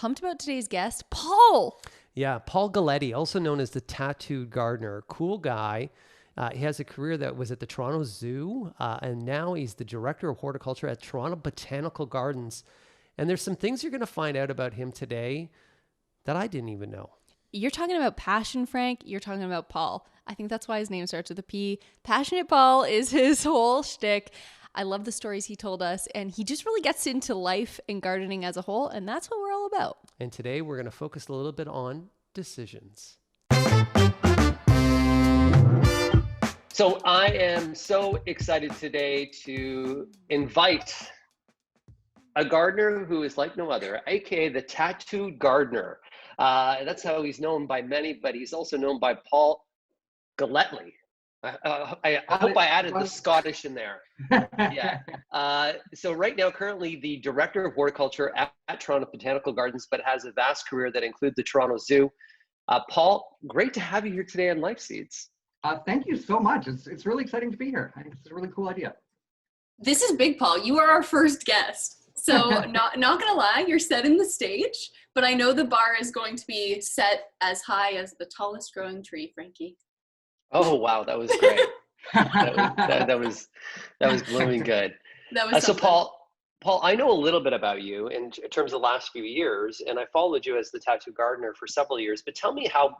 pumped about today's guest, Paul. Yeah, Paul Gellatly, also known as the Tattooed Gardener. Cool guy. He has a career that was at the Toronto Zoo, and now he's the Director of Horticulture at Toronto Botanical Gardens. And there's some things you're going to find out about him today that I didn't even know. You're talking about passion, Frank. You're talking about Paul. I think that's why his name starts with a P. Passionate Paul is his whole shtick. I love the stories he told us, and he just really gets into life and gardening as a whole, and that's what we're all about. And today we're going to focus a little bit on decisions. So I am so excited today to invite a gardener who is like no other, aka the Tattooed Gardener. That's how he's known by many, but he's also known by Paul Gellatly. I hope I added the Scottish in there. Yeah. So right now, currently the Director of Horticulture at Toronto Botanical Gardens, but has a vast career that includes the Toronto Zoo. Paul, great to have you here today on Life Seeds. Thank you so much. It's really exciting to be here. I think it's a really cool idea. This is big, Paul. You are our first guest. So not gonna lie, you're setting the stage, but I know the bar is going to be set as high as the tallest growing tree, Frankie. Oh wow, that was great. that was blooming good. That was so Paul, I know a little bit about you in terms of the last few years, and I followed you as the Tattooed Gardener for several years. But tell me how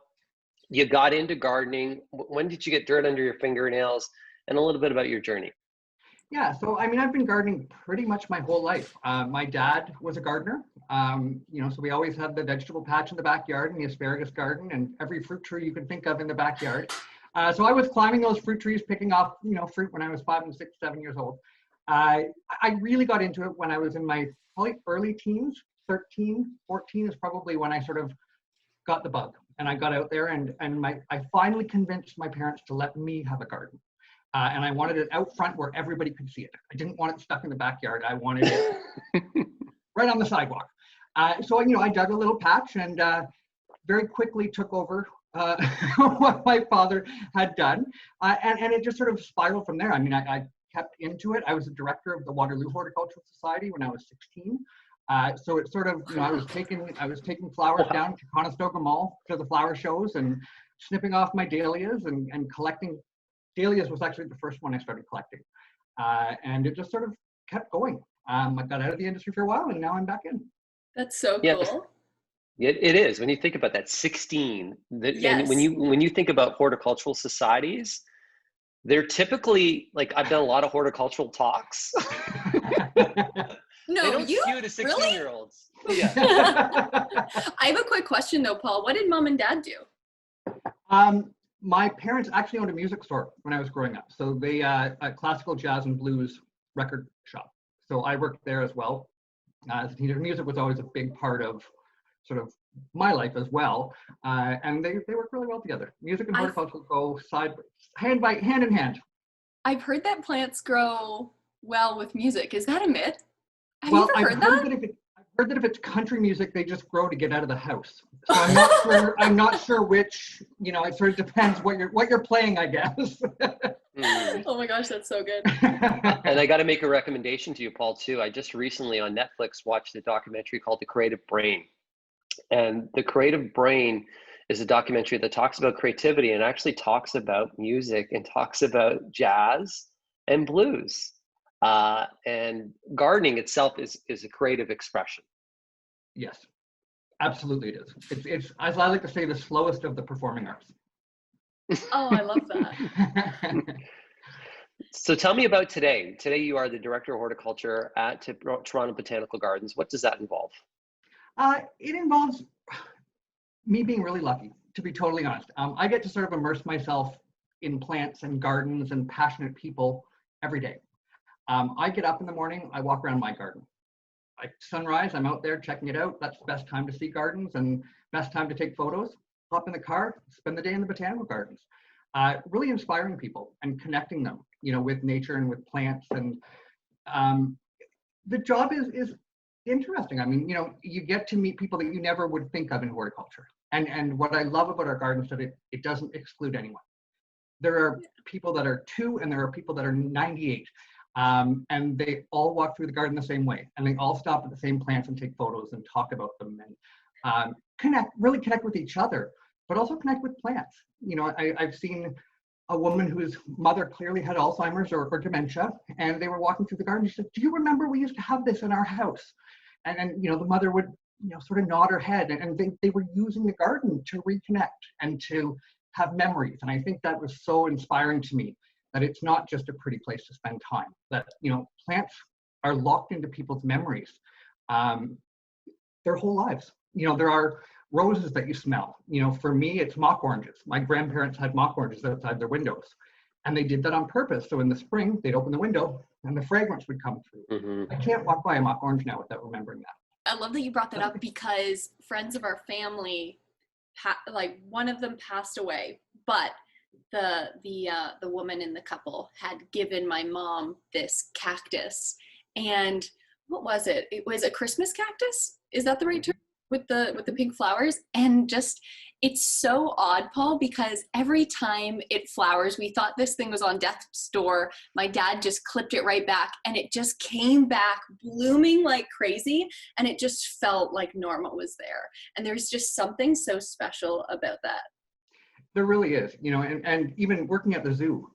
you got into gardening. When did you get dirt under your fingernails, and a little bit about your journey? Yeah, so I mean, I've been gardening pretty much my whole life. My dad was a gardener, so we always had the vegetable patch in the backyard and the asparagus garden and every fruit tree you can think of in the backyard. So I was climbing those fruit trees, picking off, fruit when I was 5 and 6, 7 years old. I really got into it when I was in my probably early teens, 13, 14 is probably when I sort of got the bug. And I got out there and I finally convinced my parents to let me have a garden. And I wanted it out front where everybody could see it. I didn't want it stuck in the backyard. I wanted it right on the sidewalk. So I dug a little patch and very quickly took over what my father had done. And it just sort of spiraled from there. I mean, I kept into it. I was the director of the Waterloo Horticultural Society when I was 16. So it sort of, I was taking flowers down to Conestoga Mall to the flower shows and snipping off my dahlias and collecting. Dahlias was actually the first one I started collecting. And it just sort of kept going. I got out of the industry for a while and now I'm back in. That's so cool. It is. When you think about that, 16, yes. And when you think about horticultural societies, they're typically, like, I've done a lot of horticultural talks. No, they don't you skew to 16-year-olds. Really? Yeah. I have a quick question though, Paul. What did mom and dad do? My parents actually owned a music store when I was growing up. So they a classical jazz and blues record shop. So I worked there as well. As a teenager, music was always a big part of sort of my life as well. And they work really well together. Music and horticulture go hand in hand. I've heard that plants grow well with music. Is that a myth? Have you ever heard that? I've heard that if it's country music, they just grow to get out of the house. So I'm not sure which, it sort of depends what you're playing, I guess. Oh my gosh, that's so good. And I got to make a recommendation to you, Paul, too. I just recently on Netflix watched a documentary called The Creative Brain. And The Creative Brain is a documentary that talks about creativity and actually talks about music and talks about jazz and blues. And gardening itself is a creative expression. Yes, absolutely it is. It's as I like to say, the slowest of the performing arts. Oh, I love that. So tell me about today. Today you are the Director of Horticulture at Toronto Botanical Gardens. What does that involve? It involves me being really lucky, to be totally honest. I get to sort of immerse myself in plants and gardens and passionate people every day. I get up in the morning, I walk around my garden. At sunrise, I'm out there checking it out. That's the best time to see gardens and best time to take photos. Hop in the car, spend the day in the botanical gardens. Really inspiring people and connecting them, with nature and with plants. And the job is interesting. I mean, you get to meet people that you never would think of in horticulture. And what I love about our garden is that it doesn't exclude anyone. There are people that are 2 and there are people that are 98. And they all walk through the garden the same way, and they all stop at the same plants and take photos and talk about them, and really connect with each other, but also connect with plants. I've seen a woman whose mother clearly had Alzheimer's or dementia, and they were walking through the garden. She said, "Do you remember we used to have this in our house?" And then, the mother would, sort of nod her head, and they were using the garden to reconnect and to have memories. And I think that was so inspiring to me, that it's not just a pretty place to spend time, that, plants are locked into people's memories their whole lives. There are roses that you smell. For me, it's mock oranges. My grandparents had mock oranges outside their windows, and they did that on purpose. So in the spring, they'd open the window and the fragrance would come through. Mm-hmm. I can't walk by a mock orange now without remembering that. I love that you brought that up, because friends of our family, one of them passed away, but the woman in the couple had given my mom this cactus. And what was it? It was a Christmas cactus. Is that the right term? With the pink flowers. And just, it's so odd, Paul, because every time it flowers, we thought this thing was on death's door. My dad just clipped it right back, and it just came back blooming like crazy, and it just felt like Norma was there. And there's just something so special about that. There really is, and even working at the zoo,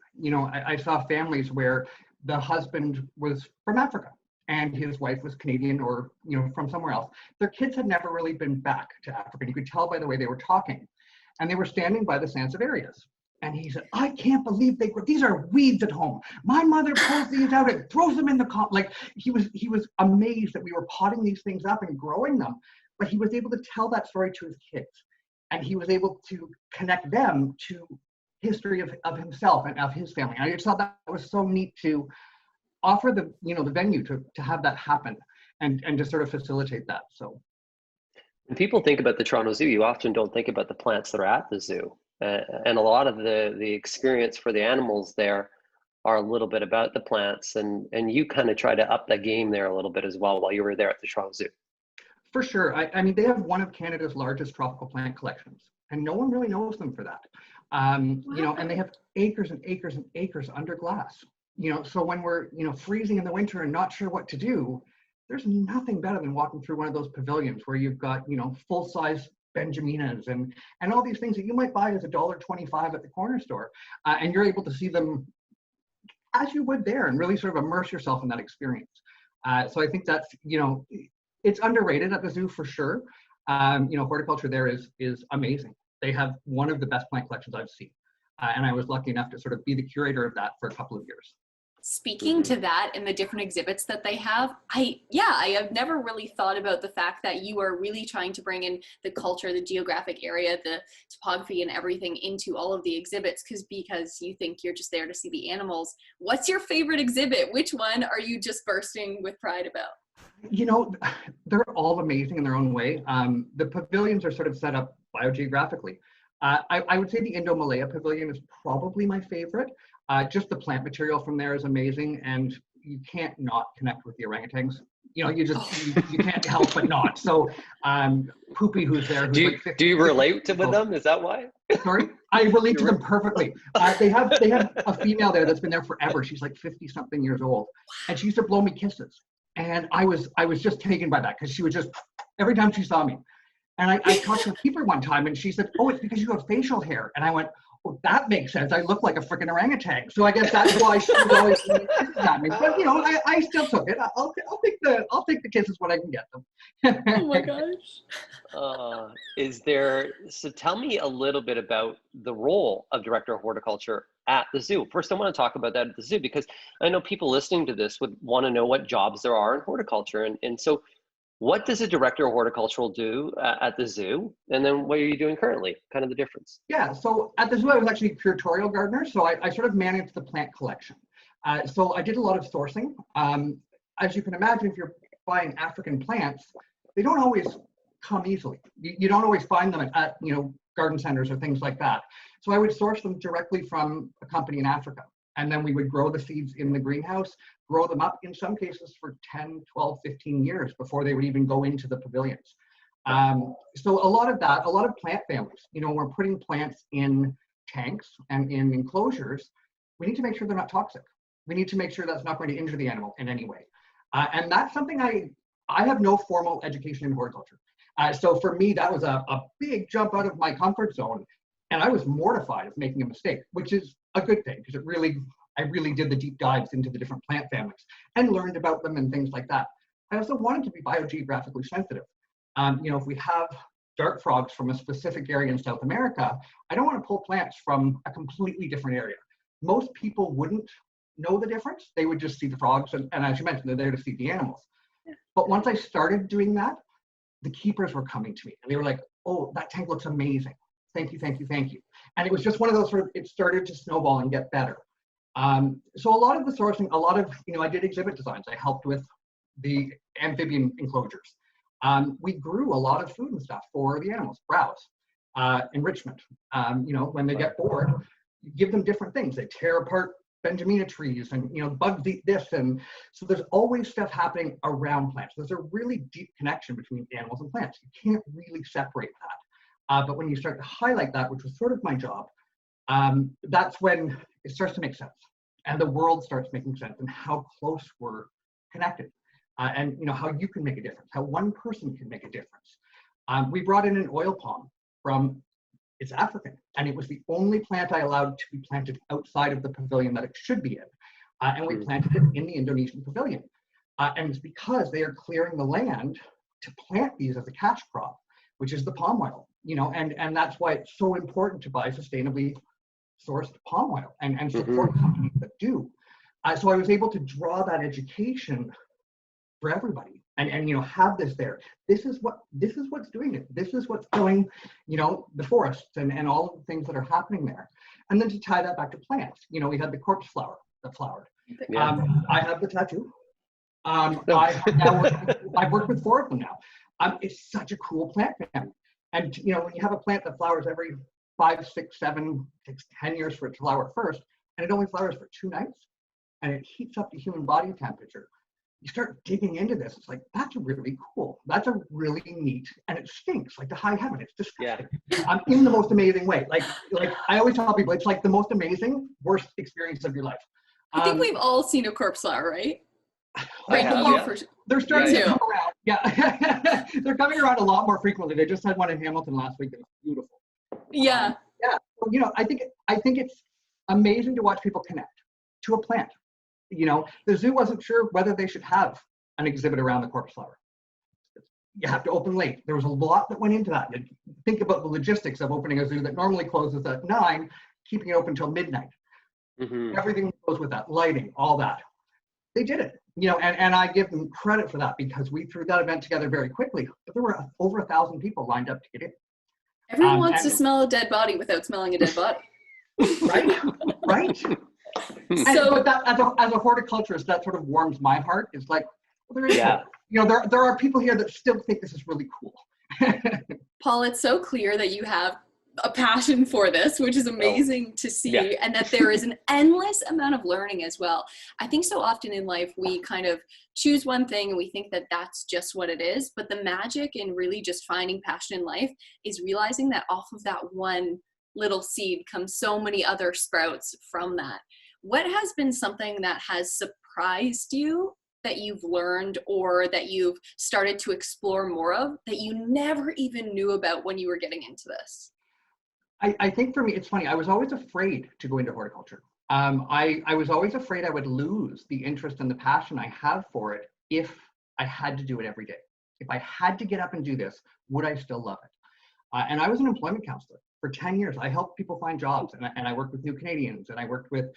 I saw families where the husband was from Africa and his wife was Canadian or, from somewhere else. Their kids had never really been back to Africa. You could tell by the way they were talking. And they were standing by the Sansevierias. And he said, "I can't believe these are weeds at home. My mother pulls these out and throws them in the like he was amazed that we were potting these things up and growing them. But he was able to tell that story to his kids. And he was able to connect them to history of himself and of his family. And I just thought that was so neat to offer the venue to have that happen and to sort of facilitate that. So when people think about the Toronto Zoo, you often don't think about the plants that are at the zoo, and a lot of the experience for the animals there are a little bit about the plants, and you kind of try to up the game there a little bit as well while you were there at the Toronto Zoo. For sure. I mean, they have one of Canada's largest tropical plant collections, and no one really knows them for that. And they have acres and acres and acres under glass. So when we're, freezing in the winter and not sure what to do, there's nothing better than walking through one of those pavilions where you've got, full-size Benjaminas and all these things that you might buy as $1.25 at the corner store. And you're able to see them as you would there and really sort of immerse yourself in that experience. So I think that's, it's underrated at the zoo for sure. Horticulture there is amazing. They have one of the best plant collections I've seen. And I was lucky enough to sort of be the curator of that for a couple of years. Speaking to that and the different exhibits that they have, I have never really thought about the fact that you are really trying to bring in the culture, the geographic area, the topography and everything into all of the exhibits because you think you're just there to see the animals. What's your favorite exhibit? Which one are you just bursting with pride about? They're all amazing in their own way. The pavilions are sort of set up biogeographically. I would say the Indo-Malaya Pavilion is probably my favorite. Just the plant material from there is amazing, and you can't not connect with the orangutans. You can't help but not. So, Poopy, who's there, who's do you relate with them? Is that why? Sorry, I relate to them perfectly. They have a female there that's been there forever. She's like 50-something years old, and she used to blow me kisses. And I was just taken by that because she would just every time she saw me. And I talked to a keeper one time, and she said, "Oh, it's because you have facial hair." And I went, "Oh, that makes sense. I look like a freaking orangutan." So I guess that's why she was always at me. But I still took it. I'll take the kisses when I can get them. Oh my gosh. So tell me a little bit about the role of Director of Horticulture at the zoo. First, I want to talk about that at the zoo because I know people listening to this would want to know what jobs there are in horticulture. And so what does a Director of Horticultural do at the zoo? And then what are you doing currently? Kind of the difference. Yeah, so at the zoo, I was actually a curatorial gardener. So I sort of managed the plant collection. So I did a lot of sourcing. As you can imagine, if you're buying African plants, they don't always come easily. You don't always find them at garden centers or things like that. So I would source them directly from a company in Africa. And then we would grow the seeds in the greenhouse, grow them up in some cases for 10, 12, 15 years before they would even go into the pavilions. So a lot of plant families, we're putting plants in tanks and in enclosures. We need to make sure they're not toxic. We need to make sure that's not going to injure the animal in any way. And that's something I have no formal education in horticulture. So for me, that was a big jump out of my comfort zone. And I was mortified of making a mistake, which is a good thing, because I really did the deep dives into the different plant families and learned about them and things like that. I also wanted to be biogeographically sensitive. If we have dart frogs from a specific area in South America, I don't want to pull plants from a completely different area. Most people wouldn't know the difference. They would just see the frogs, and as you mentioned, they're there to see the animals. But once I started doing that, the keepers were coming to me and they were like, oh, that tank looks amazing. Thank you, thank you, thank you. And it was just one of those it started to snowball and get better. So a lot of the sourcing, I did exhibit designs. I helped with the amphibian enclosures. We grew a lot of food and stuff for the animals, browse, enrichment. When they get bored, you give them different things. They tear apart Benjamina trees and, bugs eat this. And so there's always stuff happening around plants. There's a really deep connection between animals and plants. You can't really separate that. But when you start to highlight that, which was sort of my job, that's when it starts to make sense. And the world starts making sense and how close we're connected. And how you can make a difference, how one person can make a difference. We brought in an oil palm from, it's African, and it was the only plant I allowed to be planted outside of the pavilion that it should be in. And we planted it in the Indonesian pavilion. And it's because they are clearing the land to plant these as a cash crop, which is the palm oil, and that's why it's so important to buy sustainably sourced palm oil and support companies that do. So I was able to draw that education for everybody and have this there. This is what's doing it. This is what's killing, the forests and all of the things that are happening there. And then to tie that back to plants, we had the corpse flower that flowered. Yeah. I have the tattoo. I've worked with 4 of them now. It's such a cool plant family. And when you have a plant that flowers every 5, 6, 7, 10 years for it to flower first, and it only flowers for 2 nights, and it heats up the human body temperature, you start digging into this. It's like, that's really cool. That's a really neat, and it stinks like the high heaven. It's disgusting. Yeah. In the most amazing way. Like I always tell people, it's like the most amazing, worst experience of your life. I think we've all seen a corpse flower, right? They're starting to come around. Yeah, they're coming around a lot more frequently. They just had one in Hamilton last week. It was beautiful. Yeah. So, I think it's amazing to watch people connect to a plant. The zoo wasn't sure whether they should have an exhibit around the corpse flower. You have to open late. There was a lot that went into that. Think about the logistics of opening a zoo that normally closes at 9, keeping it open until midnight. Everything goes with that, lighting, all that. They did it, and I give them credit for that because we threw that event together very quickly. But there were over 1,000 people lined up to get in. Everyone wants to smell a dead body without smelling a dead body. Right. But that, as a horticulturist, that sort of warms my heart. It's like, well, there are people here that still think this is really cool. Paul, it's so clear that you have a passion for this, which is amazing to see, and that there is an endless amount of learning as well. I think so often in life we kind of choose one thing and we think that that's just what it is, but the magic in really just finding passion in life is realizing that off of that one little seed comes so many other sprouts from that. What has been something that has surprised you that you've learned or that you've started to explore more of that you never even knew about when you were getting into this? I think for me, it's funny. I was always afraid to go into horticulture. I was always afraid I would lose the interest and the passion I have for it if I had to do it every day. If I had to get up and do this, would I still love it? And I was an employment counselor for 10 years. I helped people find jobs, and I worked with new Canadians, and I worked with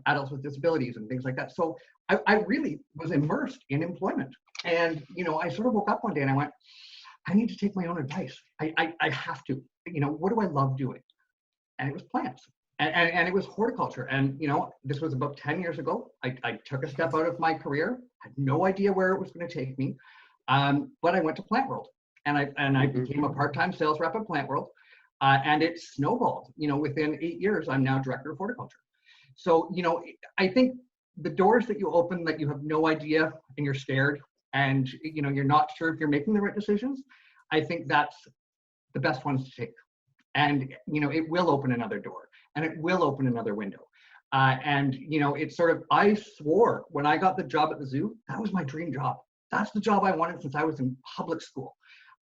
adults with disabilities and things like that. So I really was immersed in employment. And I sort of woke up one day and I went, I need to take my own advice. I have to. What do I love doing? And it was plants. And it was horticulture. And, this was about 10 years ago. I took a step out of my career, had no idea where it was going to take me. But I went to Plant World, and I became a part-time sales rep at Plant World. And it snowballed. Within 8 years, I'm now director of horticulture. So, I think the doors that you open that you have no idea and you're scared and, you're not sure if you're making the right decisions, I think that's the best ones to take. And, it will open another door and it will open another window. And, you know, it's sort of, I swore when I got the job at the zoo, that was my dream job. That's the job I wanted since I was in public school.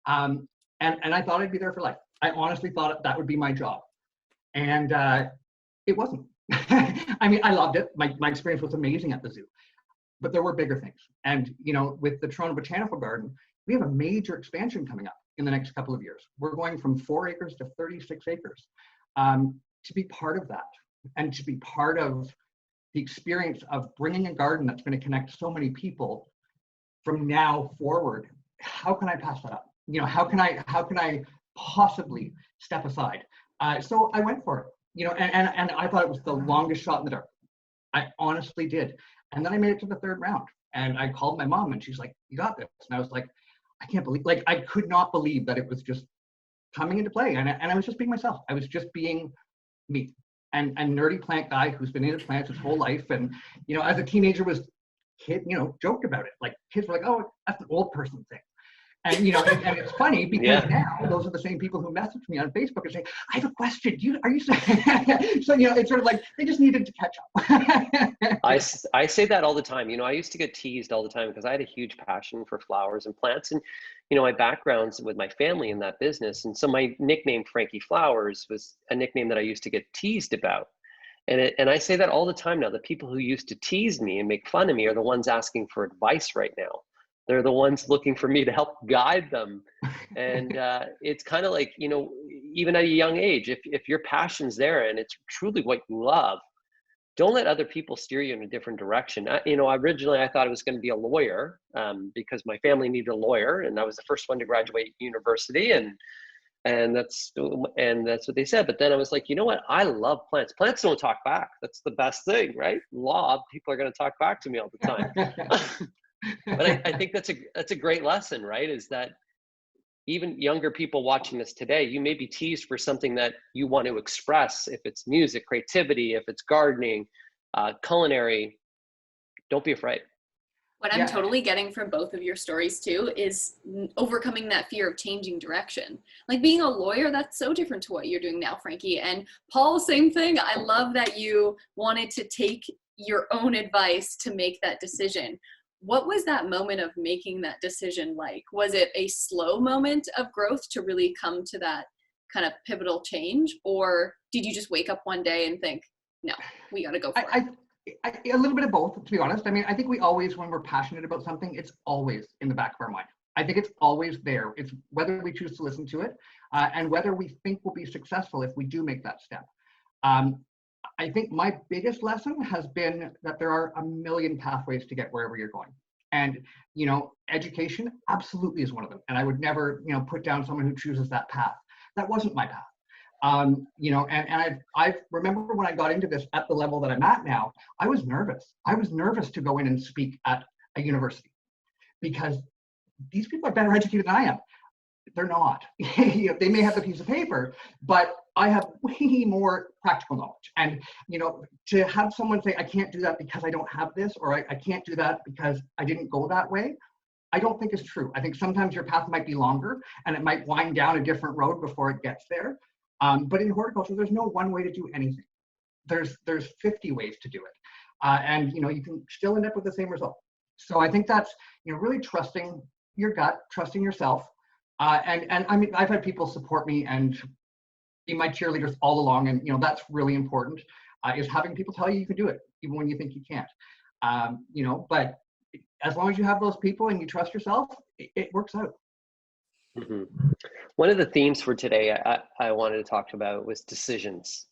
And I thought I'd be there for life. I honestly thought that would be my job. And it wasn't. I mean, I loved it. My experience was amazing at the zoo, but there were bigger things. And, you know, with the Toronto Botanical Garden, we have a major expansion coming up in the next couple of years. We're going from 4 acres to 36 acres. To be part of that and to be part of the experience of bringing a garden that's going to connect so many people from now forward, how can I pass that up? You know, how can I possibly step aside? So I went for it, you know, and I thought it was the longest shot in the dark. I honestly did. And then I made it to the 3rd round, and I called my mom, and she's like, "You got this." And I was like, I can't believe, like, I could not believe that it was just coming into play. And I was just being myself. I was just being me, and nerdy plant guy who's been into plants his whole life. And, you know, as a teenager joked about it. Like, kids were like, "Oh, that's an old person thing." And, you know, and it's funny because now those are the same people who message me on Facebook and say, "I have a question. Are you saying?" So, you know, it's sort of like they just needed to catch up. I say that all the time. You know, I used to get teased all the time because I had a huge passion for flowers and plants, and, you know, my background's with my family in that business. And so my nickname Frankie Flowers was a nickname that I used to get teased about. And I say that all the time now. The people who used to tease me and make fun of me are the ones asking for advice right now. They're the ones looking for me to help guide them. And it's kind of like, you know, even at a young age, if your passion's there and it's truly what you love, don't let other people steer you in a different direction. You know, originally I thought I was going to be a lawyer because my family needed a lawyer, and I was the first one to graduate university, and that's what they said. But then I was like, you know what? I love plants. Plants don't talk back. That's the best thing, right? Law, people are going to talk back to me all the time. But I think that's a great lesson, right? Is that even younger people watching this today, you may be teased for something that you want to express. If it's music, creativity, if it's gardening, culinary, don't be afraid. What I'm totally getting from both of your stories too is overcoming that fear of changing direction. Like, being a lawyer, that's so different to what you're doing now, Frankie. And Paul, same thing. I love that you wanted to take your own advice to make that decision. What was that moment of making that decision like? Was it a slow moment of growth to really come to that kind of pivotal change? Or did you just wake up one day and think, no, we got to go for it? A little bit of both, to be honest. I mean, I think we always, when we're passionate about something, it's always in the back of our mind. I think it's always there. It's whether we choose to listen to it and whether we think we'll be successful if we do make that step. I think my biggest lesson has been that there are a million pathways to get wherever you're going. And, you know, education absolutely is one of them. And I would never, you know, put down someone who chooses that path. That wasn't my path. You know, and I remember when I got into this at the level that I'm at now, I was nervous. I was nervous to go in and speak at a university because these people are better educated than I am. They're not. You know, they may have a piece of paper, but I have way more practical knowledge. And, you know, to have someone say, I can't do that because I don't have this, or I can't do that because I didn't go that way, I don't think is true. I think sometimes your path might be longer and it might wind down a different road before it gets there. But in horticulture, there's no one way to do anything. There's 50 ways to do it. And, you know, you can still end up with the same result. So I think that's, you know, really trusting your gut, trusting yourself. And I mean, I've had people support me and be my cheerleaders all along. And, you know, that's really important, is having people tell you can do it, even when you think you can't. You know, but as long as you have those people and you trust yourself, it works out. Mm-hmm. One of the themes for today I wanted to talk about was decisions.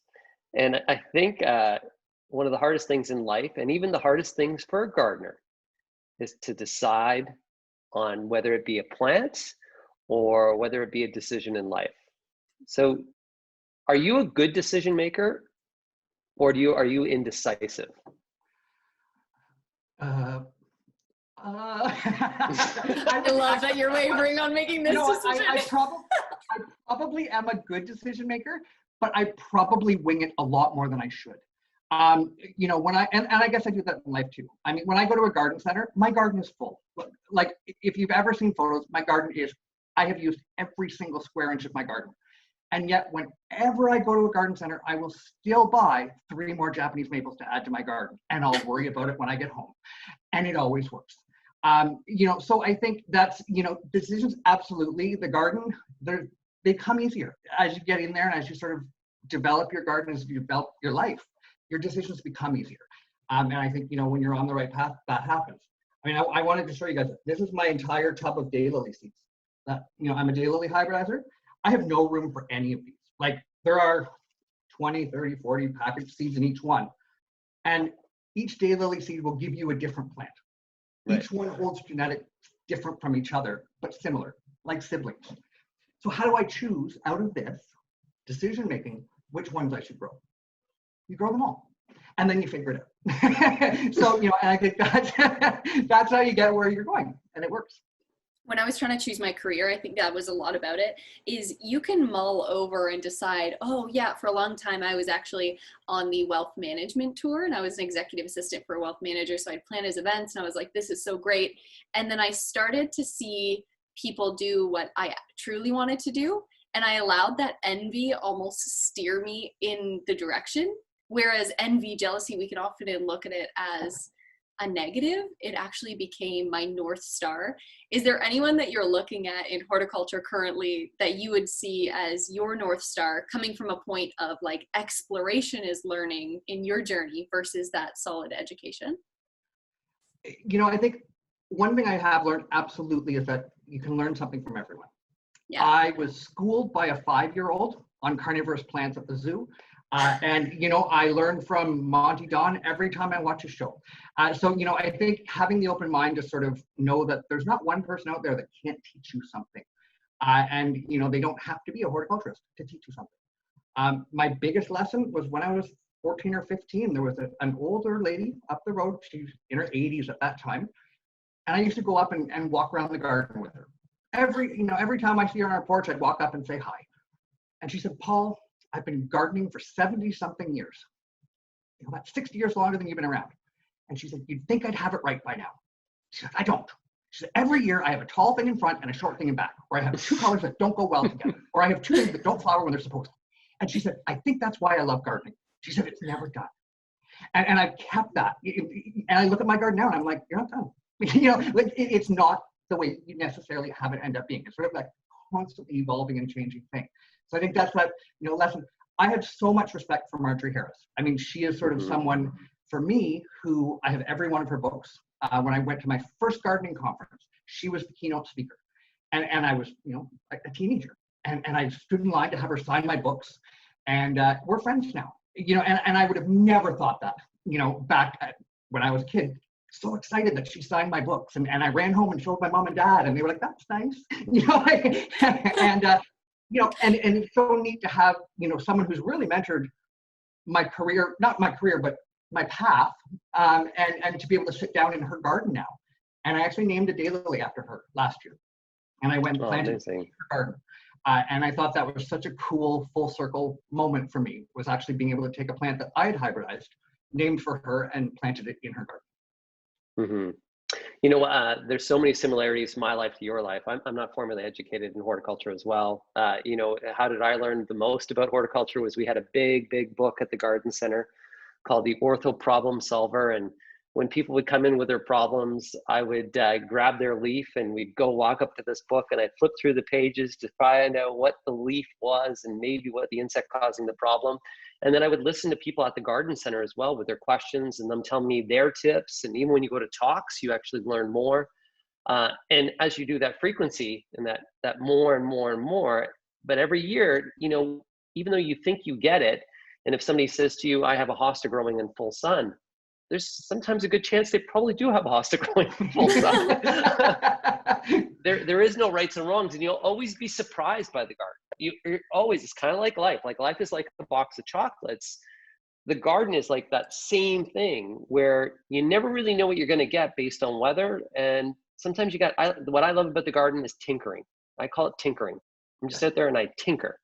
And I think one of the hardest things in life, and even the hardest things for a gardener, is to decide on whether it be a plant or whether it be a decision in life. So are you a good decision maker, or are you indecisive? I love that you're wavering on making this decision. I probably am a good decision maker, but I probably wing it a lot more than I should. You know, when and I guess I do that in life too. I mean, when I go to a garden center, my garden is full. Like, if you've ever seen photos, my garden is, I have used every single square inch of my garden. And yet, whenever I go to a garden center, I will still buy 3 more Japanese maples to add to my garden, and I'll worry about it when I get home. And it always works. So I think that's, decisions, absolutely. The garden, they come easier as you get in there and as you sort of develop your garden, as you develop your life, your decisions become easier. And I think, when you're on the right path, that happens. I mean, I wanted to show you guys, this is my entire tub of daylily seeds. I'm a daylily hybridizer. I have no room for any of these. Like, there are 20, 30, 40 packaged seeds in each one. And each daylily seed will give you a different plant. Right. Each one holds genetics different from each other, but similar, like siblings. So how do I choose out of this decision-making which ones I should grow? You grow them all, and then you figure it out. So, and I think that's how you get where you're going, and it works. When I was trying to choose my career, I think that was a lot about it, is you can mull over and decide, oh yeah, for a long time I was actually on the wealth management tour and I was an executive assistant for a wealth manager. So I'd plan his events and I was like, this is so great. And then I started to see people do what I truly wanted to do. And I allowed that envy almost steer me in the direction. Whereas envy, jealousy, we can often look at it as a negative. It actually became my North Star. Is there anyone that you're looking at in horticulture currently that you would see as your North Star, coming from a point of like exploration is learning in your journey versus that solid education? I think one thing I have learned absolutely is that you can learn something from everyone. Yeah. I was schooled by a 5-year-old on carnivorous plants at the zoo. And I learn from Monty Don every time I watch a show. So I think having the open mind to sort of know that there's not one person out there that can't teach you something. And they don't have to be a horticulturist to teach you something. My biggest lesson was when I was 14 or 15. There was an older lady up the road. She's in her 80s at that time. And I used to go up and walk around the garden with her. Every time I see her on our porch, I'd walk up and say hi. And she said, Paul, I've been gardening for 70 something years. That's 60 years longer than you've been around. And she said, you'd think I'd have it right by now. She said, I don't. She said, every year I have a tall thing in front and a short thing in back, or I have 2 colors that don't go well together, or I have 2 things that don't flower when they're supposed to. And she said, I think that's why I love gardening. She said, it's never done. And I've kept that. And I look at my garden now and I'm like, you're not done. It's not the way you necessarily have it end up being. It's sort of like constantly evolving and changing thing. So I think that's that, lesson. I have so much respect for Marjorie Harris. I mean, she is sort of someone, for me, who I have every one of her books. When I went to my first gardening conference, she was the keynote speaker. And I was, a teenager. And I stood in line to have her sign my books. And we're friends now. And I would have never thought that, back when I was a kid. So excited that she signed my books. And I ran home and showed my mom and dad. And they were like, that's nice. And it's so neat to have, someone who's really mentored my career, not my career, but my path, and to be able to sit down in her garden now. And I actually named a daylily after her last year. And I went and planted her garden. And I thought that was such a cool full circle moment for me, was actually being able to take a plant that I had hybridized, named for her, and planted it in her garden. Mm-hmm. There's so many similarities to my life to your life. I'm not formally educated in horticulture as well. How did I learn the most about horticulture was we had a big book at the garden center called the Ortho Problem Solver. And when people would come in with their problems, I would grab their leaf and we'd go walk up to this book and I'd flip through the pages to find out what the leaf was and maybe what the insect causing the problem. And then I would listen to people at the garden center as well with their questions and them telling me their tips. And even when you go to talks, you actually learn more. And as you do that frequency and that more and more and more, but every year, even though you think you get it, and if somebody says to you, I have a hosta growing in full sun, there's sometimes a good chance they probably do have a hosta growing in full sun. There is no rights and wrongs, and you'll always be surprised by the garden. You're always, it's kind of like life. Like life is like a box of chocolates. The garden is like that same thing where you never really know what you're going to get based on weather. And sometimes what I love about the garden is tinkering. I call it tinkering. I'm just out there and I tinker.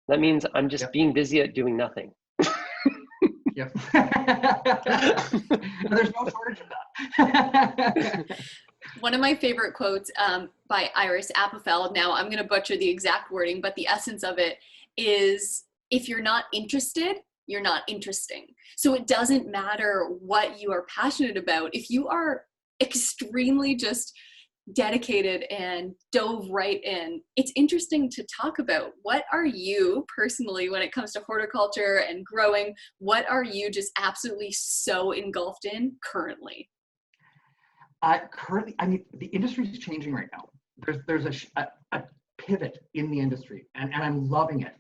That means I'm just being busy at doing nothing. Yep. There's no shortage of that. One of my favorite quotes by Iris Apfel, now I'm going to butcher the exact wording, but the essence of it is, if you're not interested, you're not interesting. So it doesn't matter what you are passionate about. If you are extremely just dedicated and dove right in, it's interesting to talk about. What are you personally, when it comes to horticulture and growing, what are you just absolutely so engulfed in currently? Currently, I mean, the industry is changing right now. There's a pivot in the industry, and I'm loving it.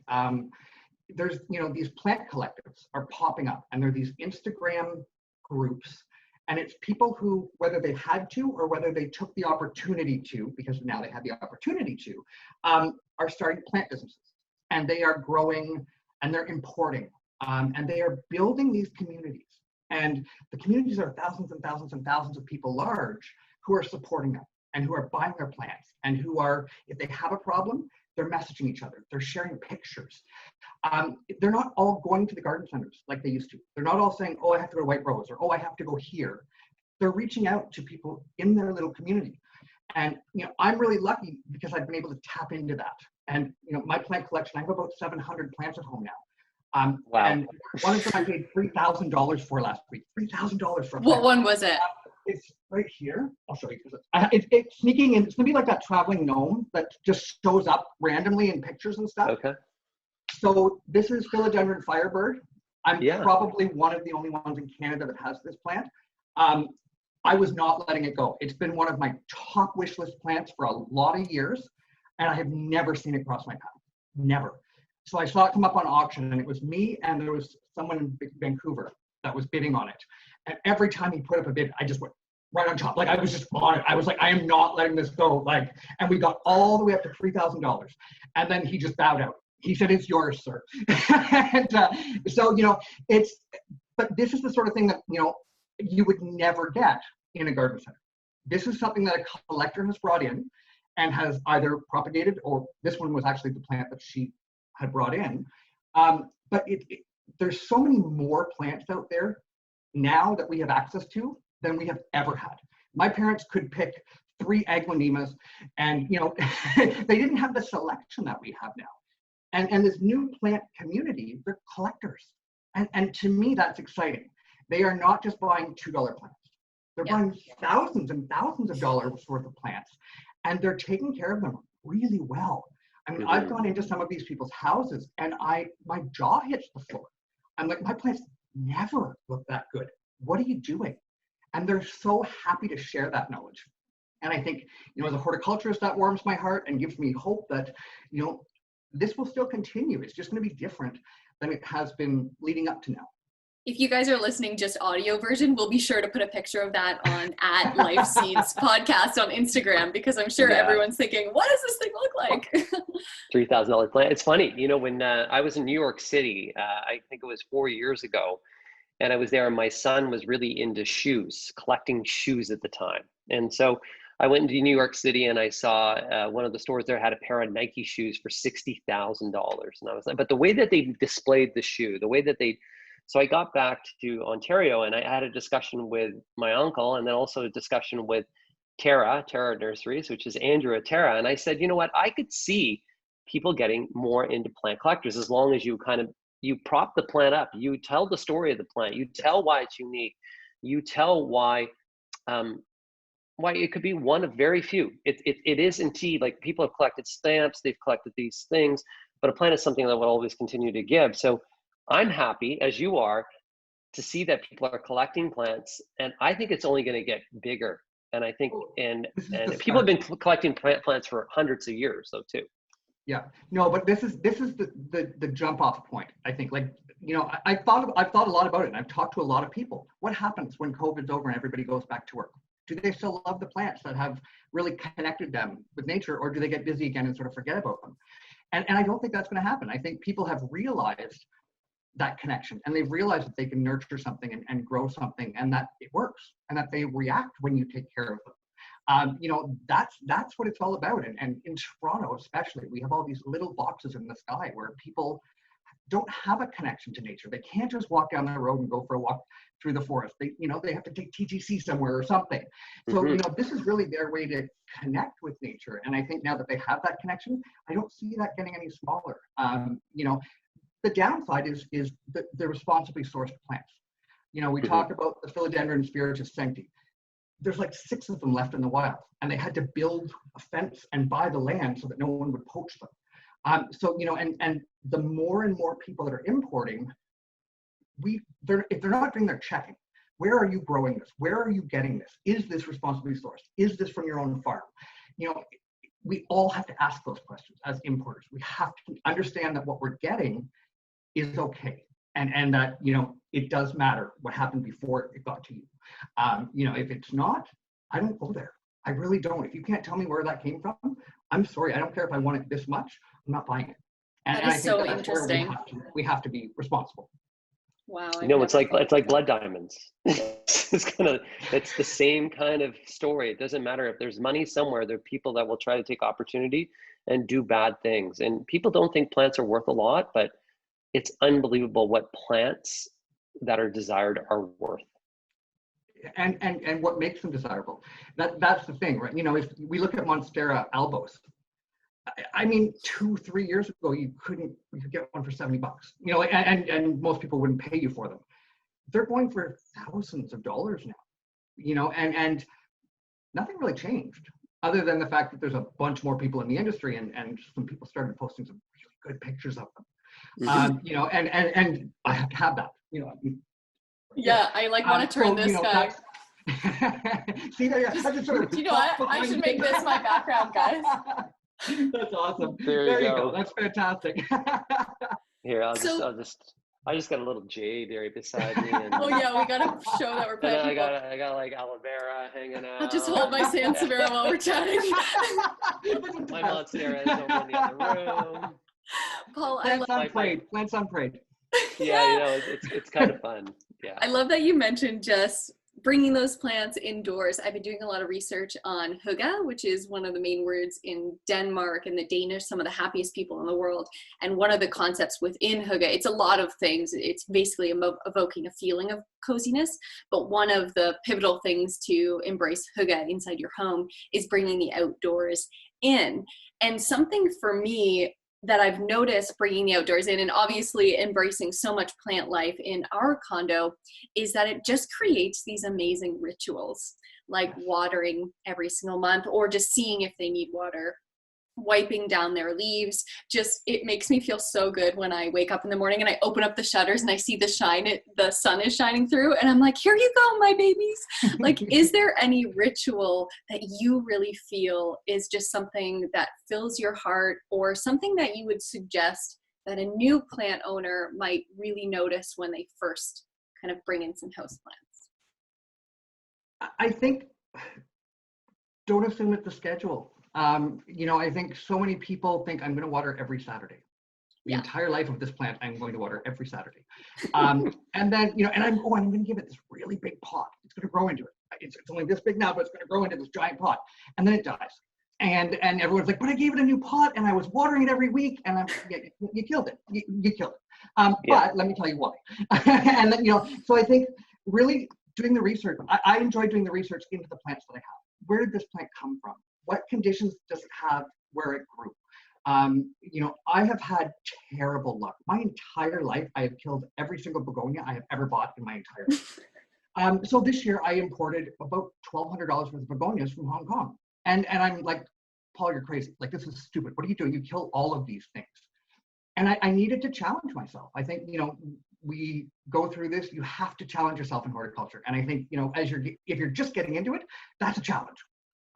There's, these plant collectives are popping up, and there are these Instagram groups, and it's people who, whether they had to or whether they took the opportunity to, because now they have the opportunity to, are starting plant businesses, and they are growing, and they're importing, and they are building these communities. And the communities are thousands and thousands and thousands of people large who are supporting them and who are buying their plants and who are, if they have a problem, they're messaging each other. They're sharing pictures. They're not all going to the garden centers like they used to. They're not all saying, oh, I have to go to White Rose, or, oh, I have to go here. They're reaching out to people in their little community. And, I'm really lucky because I've been able to tap into that. And, my plant collection, I have about 700 plants at home now. Wow. And one of them I paid $3,000 for last week. $3,000 for a plant. What one was it? It's right here. I'll show you. It's sneaking in. It's gonna be like that traveling gnome that just shows up randomly in pictures and stuff. Okay. So this is Philodendron Firebird. I'm Yeah. probably one of the only ones in Canada that has this plant. I was not letting it go. It's been one of my top wish list plants for a lot of years, and I have never seen it cross my path. Never. So I saw it come up on auction, and it was me and there was someone in Vancouver that was bidding on it. And every time he put up a bid, I just went right on top. Like, I was just on it. I was like, I am not letting this go. Like, and we got all the way up to $3,000. And then he just bowed out. He said, it's yours, sir. And so, but this is the sort of thing that, you would never get in a garden center. This is something that a collector has brought in and has either propagated, or this one was actually the plant that she had brought in. But there's so many more plants out there now that we have access to than we have ever had. My parents could pick 3 aglaonemas, and they didn't have the selection that we have now. And this new plant community, they're collectors. And to me, that's exciting. They are not just buying $2 plants. They're buying thousands and thousands of dollars worth of plants, and they're taking care of them really well. I mean, I've gone into some of these people's houses, and my jaw hits the floor. I'm like, my plants never look that good. What are you doing? And they're so happy to share that knowledge. And I think, as a horticulturist, that warms my heart and gives me hope that, this will still continue. It's just going to be different than it has been leading up to now. If you guys are listening just audio version, we'll be sure to put a picture of that on @LifeSeeds podcast on Instagram, because I'm sure everyone's thinking, what does this thing look like? $3,000 plant. It's funny, when I was in New York City, I think it was 4 years ago, and I was there, and my son was really into shoes, collecting shoes at the time. And so I went into New York City, and I saw one of the stores there had a pair of Nike shoes for $60,000. And I was like, but the way that they displayed the shoe, the way that so I got back to Ontario, and I had a discussion with my uncle, and then also a discussion with Terra Nurseries, which is Andrew at Terra. And I said, you know what, I could see people getting more into plant collectors as long as you you prop the plant up, you tell the story of the plant, you tell why it's unique, you tell why it could be one of very few. It is indeed, like, people have collected stamps, they've collected these things, but a plant is something that will always continue to give. So I'm happy, as you are, to see that people are collecting plants, and I think it's only going to get bigger. And I think, and people have been collecting plants for hundreds of years, though, too. Yeah, no, but this is the jump off point. I think, I've thought a lot about it, and I've talked to a lot of people. What happens when COVID's over and everybody goes back to work? Do they still love the plants that have really connected them with nature, or do they get busy again and sort of forget about them? And I don't think that's going to happen. I think people have realized that connection, and they've realized that they can nurture something and grow something, and that it works, and that they react when you take care of them. That's what it's all about. And in Toronto especially, we have all these little boxes in the sky where people don't have a connection to nature. They can't just walk down the road and go for a walk through the forest. They, they have to take TTC somewhere or something. So, this is really their way to connect with nature. And I think now that they have that connection, I don't see that getting any smaller. The downside is the responsibly sourced plants. We talk about the philodendron spiritus sancti. There's like 6 of them left in the wild, and they had to build a fence and buy the land so that no one would poach them. And the more and more people that are importing, if they're not doing their checking, where are you growing this? Where are you getting this? Is this responsibly sourced? Is this from your own farm? We all have to ask those questions as importers. We have to understand that what we're getting is okay. And that, it does matter what happened before it got to you. If it's not, I don't go there. I really don't. If you can't tell me where that came from, I'm sorry. I don't care if I want it this much. I'm not buying it. And That I is think so that's interesting. where we have to be responsible. Wow. It's like blood diamonds. It's the same kind of story. It doesn't matter if there's money somewhere, there are people that will try to take opportunity and do bad things. And people don't think plants are worth a lot, but it's unbelievable what plants that are desired are worth. And what makes them desirable. That's the thing, right? If we look at Monstera albos, I mean, 2-3 years ago, you could get one for $70, and most people wouldn't pay you for them. They're going for thousands of dollars now, and nothing really changed other than the fact that there's a bunch more people in the industry, and some people started posting some really good pictures of them. And I have to have that, Yeah, I want to turn this guy. See, there, I just sort of I should make this my background, guys. That's awesome. There you go. That's fantastic. Here, I just got a little jade right beside me. And, Oh yeah, we gotta show that we're playing. I got like aloe vera hanging out. I'll just hold my Sansevieria while we're chatting. My Monstera is over in the other room. Paul, Plants unprayed. Yeah, it's kind of fun. Yeah. I love that you mentioned just bringing those plants indoors. I've been doing a lot of research on hygge, which is one of the main words in Denmark, and the Danish, some of the happiest people in the world. And one of the concepts within hygge, it's a lot of things. It's basically evoking a feeling of coziness. But one of the pivotal things to embrace hygge inside your home is bringing the outdoors in. And something for me that I've noticed bringing the outdoors in, and obviously embracing so much plant life in our condo, is that it just creates these amazing rituals, like watering every single month, or just seeing if they need water, wiping down their leaves. Just, it makes me feel so good when I wake up in the morning and I open up the shutters and I see the sun is shining through, and I'm like, here you go, my babies. Like, is there any ritual that you really feel is just something that fills your heart, or something that you would suggest that a new plant owner might really notice when they first kind of bring in some houseplants? I think, don't assume it's the schedule. I think so many people think I'm going to water every Saturday. The entire life of this plant, I'm going to water every Saturday. And then, and I'm going to give it this really big pot. It's going to grow into it. It's only this big now, but it's going to grow into this giant pot. And then it dies. And everyone's like, but I gave it a new pot and I was watering it every week. And you killed it. You killed it. But let me tell you why. And then, so I think really doing the research, I enjoy doing the research into the plants that I have. Where did this plant come from? What conditions does it have where it grew? I have had terrible luck. My entire life, I have killed every single begonia I have ever bought in my entire life. So this year I imported about $1,200 worth of begonias from Hong Kong. And I'm like, Paul, you're crazy. Like, this is stupid. What are you doing? You kill all of these things. And I needed to challenge myself. I think, we go through this, you have to challenge yourself in horticulture. And I think, if you're just getting into it, that's a challenge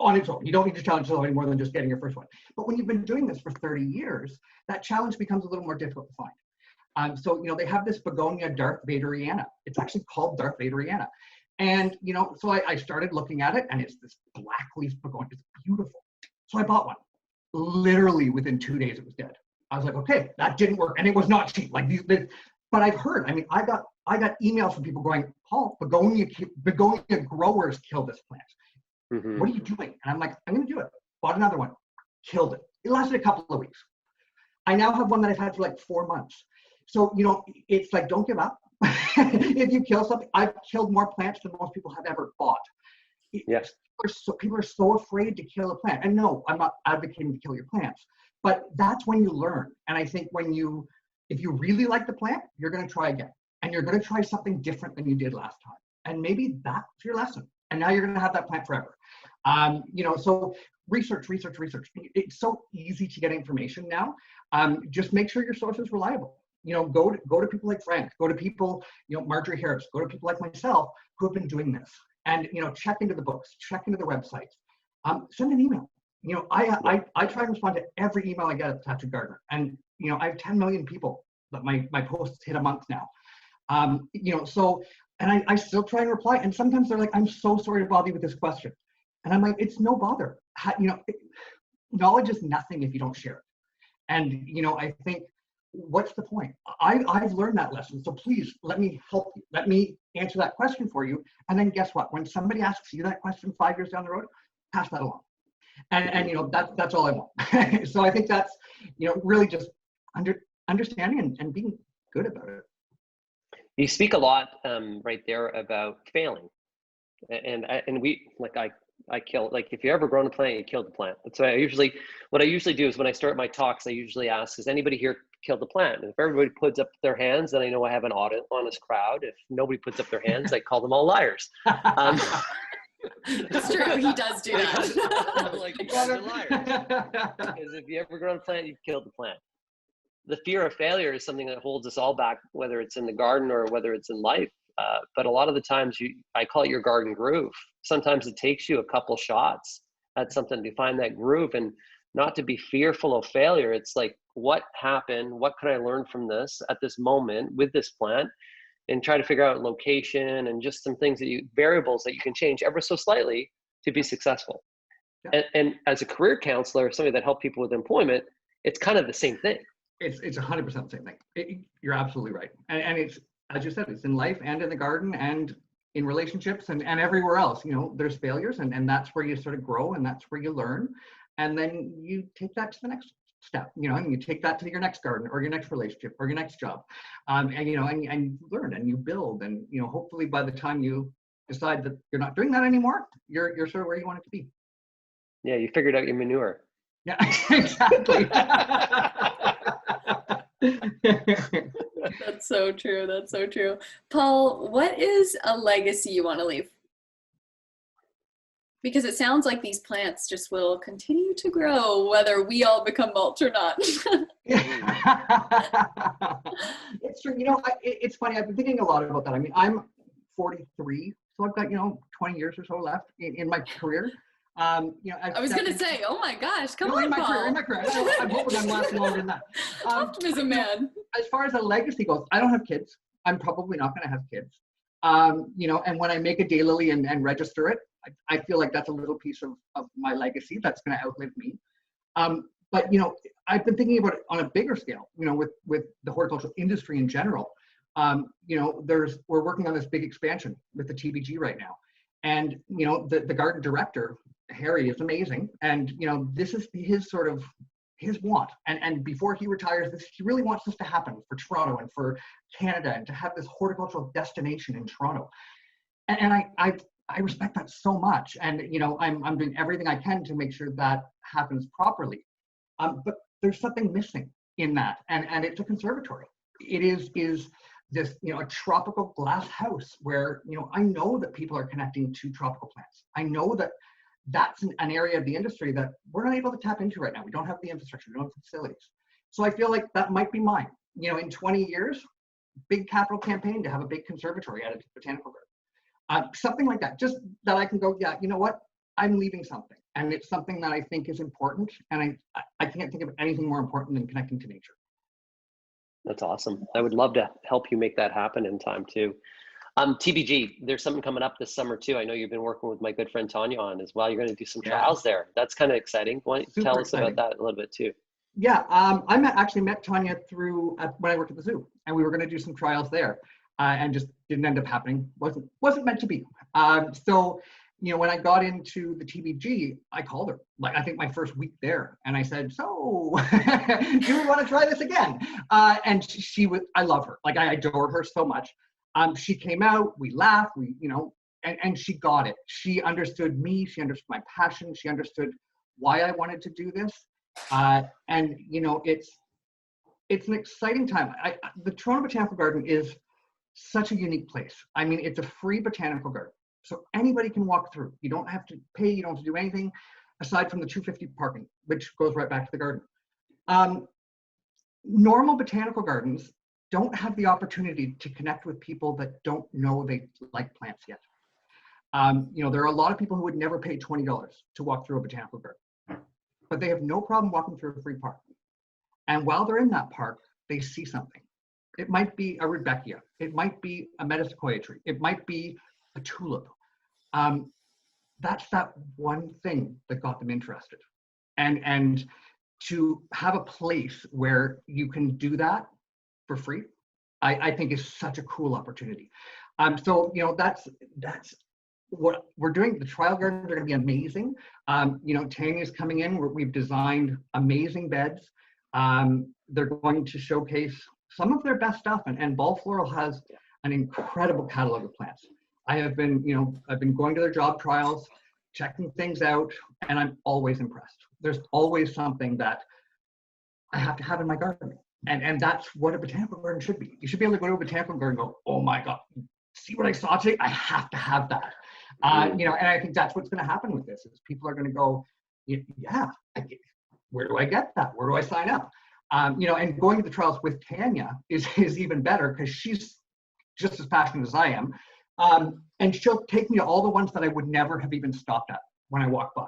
on its own. You don't need to challenge yourself any more than just getting your first one. But when you've been doing this for 30 years, that challenge becomes a little more difficult to find. So they have this begonia Darth Vaderiana. It's actually called Darth Vaderiana. And, so I started looking at it, and it's this black leaf begonia. It's beautiful. So I bought one. Literally within 2 days, it was dead. I was like, okay, that didn't work. And it was not cheap. Like but I've heard, I got emails from people going, Paul, begonia growers kill this plant. Mm-hmm. What are you doing? And I'm like, I'm going to do it. Bought another one, killed it. It lasted a couple of weeks. I now have one that I've had for like 4 months. So, it's like, don't give up. If you kill something, I've killed more plants than most people have ever bought. Yes. People are so afraid to kill a plant. And no, I'm not advocating to kill your plants, but that's when you learn. And I think if you really like the plant, you're going to try again, and you're going to try something different than you did last time. And maybe that's your lesson. And now you're going to have that plant forever. So research. It's so easy to get information now. Just make sure your source is reliable. Go to people like Frank, go to people, Marjorie Harris, go to people like myself who have been doing this, and check into the books, check into the websites, send an email. I try and respond to every email I get at the Tattooed Gardener, and I have 10 million people that my posts hit a month now. And I still try and reply, and sometimes they're like, I'm so sorry to bother you with this question, and I'm like, it's no bother. Knowledge is nothing if you don't share it. And I think, what's the point? I've learned that lesson. So please let me help you. Let me answer that question for you. And then guess what? When somebody asks you that question 5 years down the road, pass that along. And that's all I want. So I think that's, really just understanding and being good about it. You speak a lot right there about failing. And we, I kill, if you ever grown a plant, you kill the plant. That's why what I usually do is when I start my talks, I usually ask, has anybody here killed the plant? And if everybody puts up their hands, then I know I have an honest crowd. If nobody puts up their hands, I call them all liars. It's true, he does do that. You guys are liars. Because if you ever grown a plant, you've killed the plant. The fear of failure is something that holds us all back, whether it's in the garden or whether it's in life. But a lot of the times I call it your garden groove. Sometimes it takes you a couple shots at something to find that groove, and not to be fearful of failure. It's like, what happened? What could I learn from this at this moment with this plant? And try to figure out location and just some things variables that you can change ever so slightly to be successful. Yeah. And as a career counselor, somebody that helps people with employment, it's kind of the same thing. It's 100% the same thing. You're absolutely right. And it's, as you said, it's in life and in the garden and in relationships and everywhere else. There's failures, and that's where you sort of grow, and that's where you learn. And then you take that to the next step, and you take that to your next garden or your next relationship or your next job. And you learn and you build, and, hopefully by the time you decide that you're not doing that anymore, you're sort of where you want it to be. Yeah. You figured out your manure. Yeah, exactly. That's so true. That's so true. Paul, what is a legacy you want to leave? Because it sounds like these plants just will continue to grow, whether we all become mulch or not. It's true. It's funny. I've been thinking a lot about that. I mean, I'm 43, so I've got 20 years or so left in my career. I was going to say, oh my gosh, come on, in my Paul. career. I'm hoping I'm lasting longer than that. Optimism, man. As far as a legacy goes, I don't have kids. I'm probably not going to have kids. And when I make a daylily and register it, I feel like that's a little piece of my legacy that's going to outlive me. But I've been thinking about it on a bigger scale. With the horticultural industry in general. We're working on this big expansion with the TBG right now, and the garden director Harry is amazing, and this is his want, and before he retires, he really wants this to happen for Toronto and for Canada, and to have this horticultural destination in Toronto. And I respect that so much, and I'm doing everything I can to make sure that happens properly. But there's something missing in that, and it's a conservatory. It is this a tropical glass house where I know that people are connecting to tropical plants. I know that that's an area of the industry that we're not able to tap into right now. We don't have the infrastructure, we don't have the facilities. So I feel like that might be mine. In 20 years, big capital campaign to have a big conservatory added to the botanical garden. Something like that, just that I can go, yeah, you know what? I'm leaving something. And it's something that I think is important. And I can't think of anything more important than connecting to nature. That's awesome. I would love to help you make that happen in time too. TBG, there's something coming up this summer too. I know you've been working with my good friend Tanya on as well. You're going to do some trials there. That's kind of exciting. Why don't you tell us about that a little bit too? Yeah, I actually met Tanya through when I worked at the zoo, and we were going to do some trials there, and just didn't end up happening. Wasn't meant to be. So when I got into the TBG, I called her, like, I think my first week there. And I said, so do we want to try this again? And she was, I love her. Like, I adored her so much. She came out, we laughed, and she got it. She understood me. She understood my passion. She understood why I wanted to do this. And it's an exciting time. The Toronto Botanical Garden is such a unique place. I mean, it's a free botanical garden. So anybody can walk through. You don't have to pay, you don't have to do anything aside from the $2.50 parking, which goes right back to the garden. Normal botanical gardens don't have the opportunity to connect with people that don't know they like plants yet. There are a lot of people who would never pay $20 to walk through a botanical garden, but they have no problem walking through a free park. And while they're in that park, they see something. It might be a Rudbeckia. It might be a metasequoia tree. It might be a tulip. That's that one thing that got them interested. And to have a place where you can do that for free, I think is such a cool opportunity. So that's what we're doing. The trial gardens are going to be amazing. Tanya's coming in. We've designed amazing beds. They're going to showcase some of their best stuff, and Ball Floral has an incredible catalog of plants. I've been going to their job trials, checking things out, and I'm always impressed. There's always something that I have to have in my garden. And that's what a botanical garden should be. You should be able to go to a botanical garden and go, oh my God, see what I saw today? I have to have that. And I think that's what's going to happen with this, is people are going to go, yeah, where do I get that? Where do I sign up? And going to the trials with Tanya is even better, because she's just as passionate as I am. And she'll take me to all the ones that I would never have even stopped at when I walk by.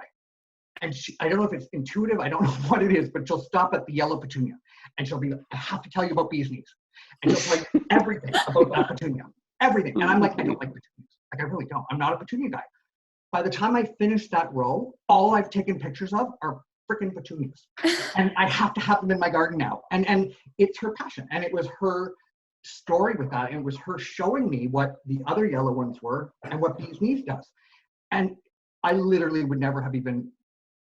And I don't know if it's intuitive, I don't know what it is, but she'll stop at the yellow petunia and she'll be like, I have to tell you about bee's knees. And she'll tell you everything about that petunia, everything. And I'm like, I don't like petunias. Like, I really don't. I'm not a petunia guy. By the time I finish that row, all I've taken pictures of are freaking petunias. And I have to have them in my garden now. And it's her passion. And it was her story with that. And it was her showing me what the other yellow ones were and what bee's knees does. And I literally would never have even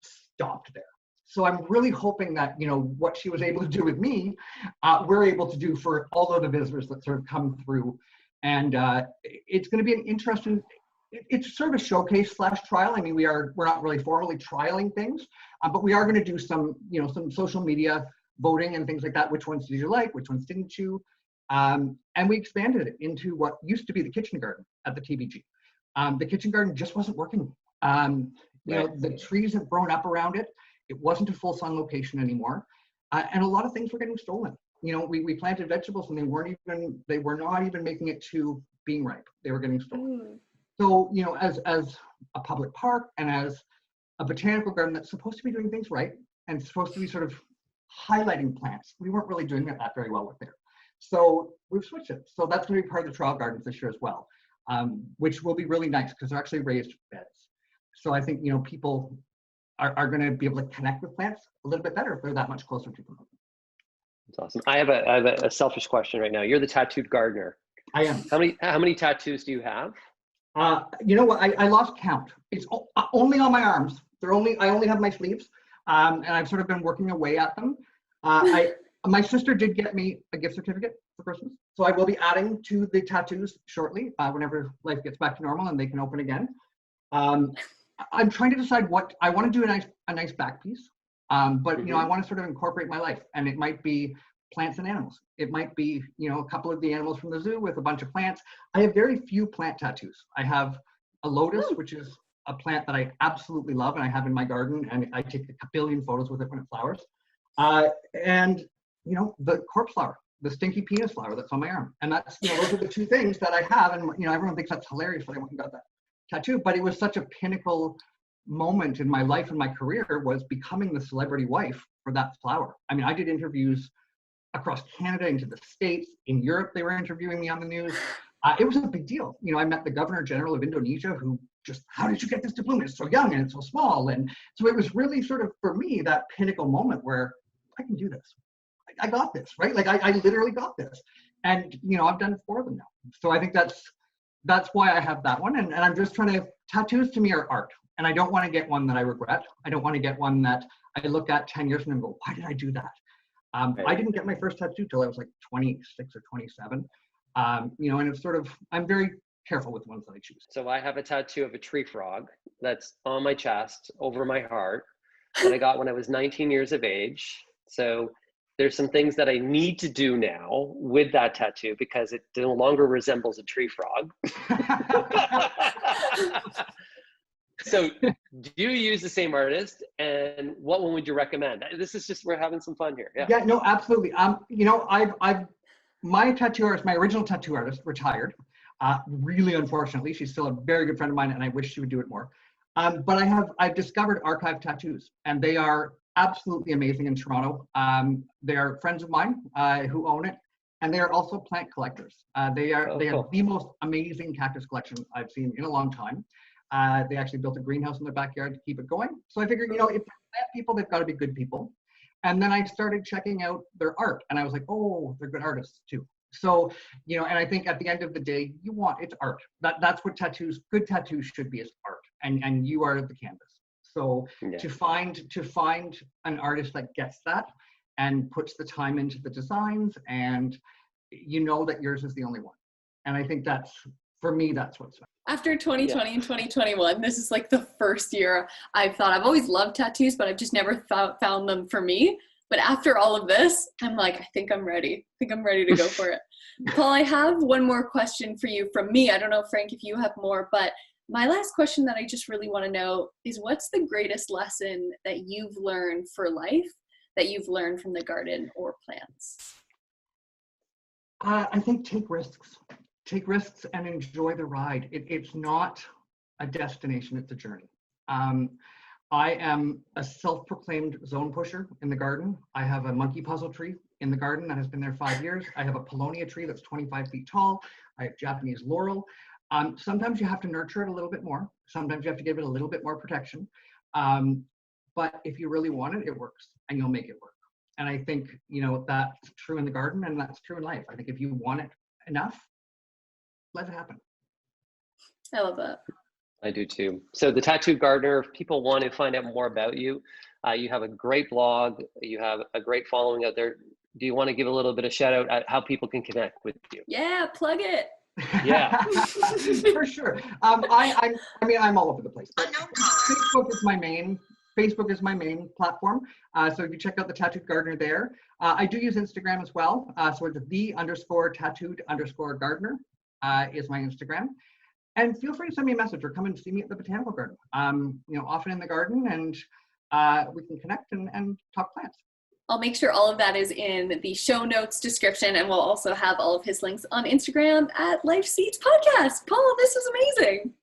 stopped there. So I'm really hoping that, what she was able to do with me, we're able to do for all of the visitors that sort of come through. And it's going to be an interesting, it's sort of a showcase / trial. I mean, we're not really formally trialing things, but we are going to do some, some social media voting and things like that. Which ones did you like? Which ones didn't you? And we expanded it into what used to be the kitchen garden at the TBG. The kitchen garden just wasn't working. The trees have grown up around it. It wasn't a full sun location anymore. And a lot of things were getting stolen. We planted vegetables and they were not even making it to being ripe. They were getting stolen. So, as a public park and as a botanical garden that's supposed to be doing things right and supposed to be sort of highlighting plants, we weren't really doing that very well with there. So we've switched it. So that's going to be part of the trial gardens this year as well, which will be really nice because they're actually raised beds. So I think, people are going to be able to connect with plants a little bit better if they're that much closer to them. That's awesome. I have a selfish question right now. You're the tattooed gardener. I am. How many tattoos do you have? You know what? I lost count. It's only on my arms. I only have my sleeves, and I've sort of been working away at them. My sister did get me a gift certificate for Christmas, so I will be adding to the tattoos shortly, whenever life gets back to normal and they can open again. I'm trying to decide what I want to do. A nice back piece, but I want to sort of incorporate my life, and it might be plants and animals. It might be a couple of the animals from the zoo with a bunch of plants. I have very few plant tattoos. I have a lotus, which is a plant that I absolutely love, and I have in my garden, and I take a billion photos with it when it flowers. And the corpse flower, the stinky penis flower that's on my arm, and that's those are the two things that I have, and everyone thinks that's hilarious that I went and got that tattoo, but it was such a pinnacle moment in my life and my career, was becoming the celebrity wife for that flower. I mean, I did interviews across Canada, into the States, in Europe, they were interviewing me on the news. It was a big deal. I met the Governor General of Indonesia, who just, how did you get this diploma? It's so young and it's so small. And so it was really sort of, for me, that pinnacle moment where I can do this. I got this, right? Like I literally got this. And, I've done 4 of them now. So I think that's that's why I have that one. And I'm just trying to, tattoos to me are art. And I don't want to get one that I regret. I don't want to get one that I look at 10 years from and go, why did I do that? I didn't get my first tattoo till I was like 26 or 27. You know, and it's sort of, I'm very careful with the ones that I choose. So I have a tattoo of a tree frog that's on my chest over my heart that I got when I was 19 years of age. So there's some things that I need to do now with that tattoo because it no longer resembles a tree frog. So do you use the same artist, and what one would you recommend? This is just, we're having some fun here. Yeah, no, absolutely. You know, my tattoo artist, my original tattoo artist retired. Really, unfortunately, she's still a very good friend of mine and I wish she would do it more. But I've discovered Archive Tattoos, and they are absolutely amazing in Toronto. They are friends of mine who own it, and they are also plant collectors. They have the most amazing cactus collection I've seen in a long time. They actually built a greenhouse in their backyard to keep it going. So I figured, you know, if they're plant people, they've got to be good people. And then I started checking out their art, and I was like, oh, they're good artists too. So, you know, and I think at the end of the day, it's art. That's what good tattoos should be, is art. And you are the canvas. So to find an artist that gets that and puts the time into the designs, and you know that yours is the only one. And I think for me, that's what's after 2020 and 2021, this is like the first year I've always loved tattoos, but I've just never found them for me. But after all of this, I'm like, I think I'm ready. I think I'm ready to go for it. Paul, I have one more question for you from me. I don't know, Frank, if you have more, but my last question that I just really want to know is, what's the greatest lesson that you've learned for life, that you've learned from the garden or plants? I think take risks. Take risks and enjoy the ride. It's not a destination, it's a journey. I am a self-proclaimed zone pusher in the garden. I have a monkey puzzle tree in the garden that has been there 5 years. I have a Paulownia tree that's 25 feet tall. I have Japanese laurel. Sometimes you have to nurture it a little bit more. Sometimes you have to give it a little bit more protection. But if you really want it, it works, and you'll make it work. And I think, you know, that's true in the garden, and that's true in life. I think if you want it enough, let it happen. I love that. I do too. So the Tattoo Gardener, if people want to find out more about you, you have a great blog, you have a great following out there. Do you want to give a little bit of shout out at how people can connect with you? Yeah, plug it. Yeah. For sure. I mean, I'm all over the place. But Facebook is my main platform. So if you check out the Tattooed Gardener there. I do use Instagram as well. So it's _tattooed_gardener is my Instagram. And feel free to send me a message or come and see me at the botanical garden. You know, often in the garden, and we can connect and talk plants. I'll make sure all of that is in the show notes description, and we'll also have all of his links on Instagram at Life Seeds Podcast. Paul, this was amazing.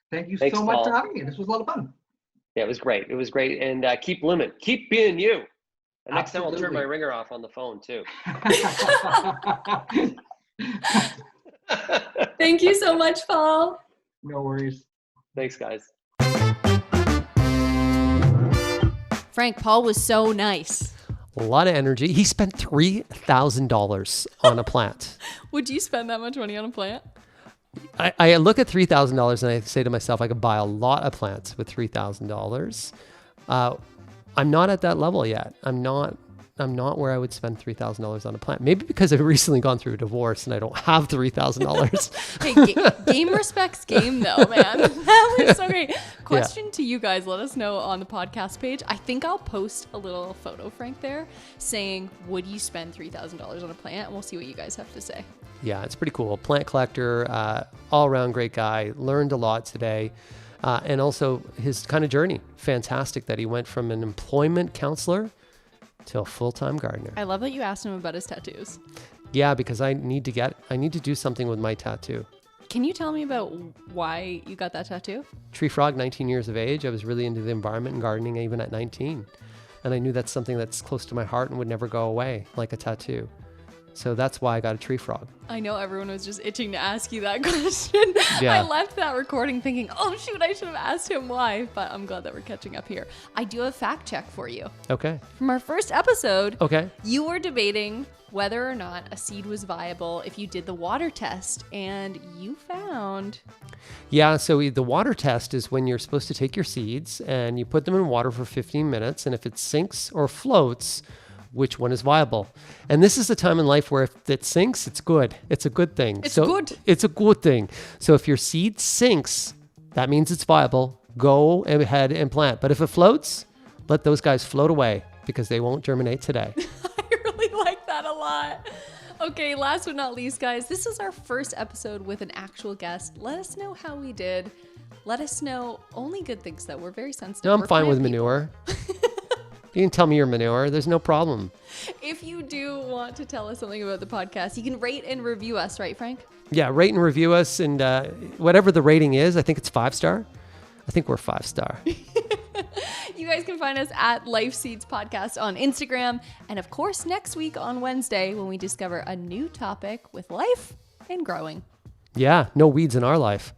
Thank you so much for having me. This was a lot of fun. Yeah, it was great. It was great. And keep blooming. Keep being you. And next time I'll turn my ringer off on the phone too. Thank you so much, Paul. No worries. Thanks, guys. Frank, Paul was so nice. A lot of energy. He spent $3,000 on a plant. Would you spend that much money on a plant? I look at $3,000 and I say to myself, I could buy a lot of plants with $3,000. I'm not at that level yet. I'm not where I would spend $3,000 on a plant. Maybe because I've recently gone through a divorce and I don't have $3,000. Hey, game respects game though, man. That was so great. Question to you guys. Let us know on the podcast page. I think I'll post a little photo, Frank, there saying, would you spend $3,000 on a plant? And we'll see what you guys have to say. Yeah, it's pretty cool. Plant collector, all around great guy. Learned a lot today. And also his kind of journey. Fantastic that he went from an employment counselor to a full-time gardener. I love that you asked him about his tattoos. Yeah, because I need to do something with my tattoo. Can you tell me about why you got that tattoo? Tree frog, 19 years of age. I was really into the environment and gardening even at 19. And I knew that's something that's close to my heart and would never go away, like a tattoo. So that's why I got a tree frog. I know everyone was just itching to ask you that question. Yeah. I left that recording thinking, oh shoot, I should have asked him why, but I'm glad that we're catching up here. I do have a fact check for you. Okay. From our first episode, Okay. you were debating whether or not a seed was viable if you did the water test, and you found... Yeah, so the water test is when you're supposed to take your seeds and you put them in water for 15 minutes, and if it sinks or floats, which one is viable? And this is the time in life where if it sinks, it's good. It's a good thing. It's good. It's a good thing. So if your seed sinks, that means it's viable. Go ahead and plant. But if it floats, let those guys float away because they won't germinate today. I really like that a lot. Okay, last but not least, guys, this is our first episode with an actual guest. Let us know how we did. Let us know only good things, though. We're very sensitive. No, I'm We're fine with plant people. manure. You can tell me your manure. There's no problem. If you do want to tell us something about the podcast, you can rate and review us, right, Frank? Yeah, rate and review us. And whatever the rating is, I think it's 5-star. I think we're 5-star. You guys can find us at Life Seeds Podcast on Instagram. And of course, next week on Wednesday, when we discover a new topic with life and growing. Yeah, no weeds in our life.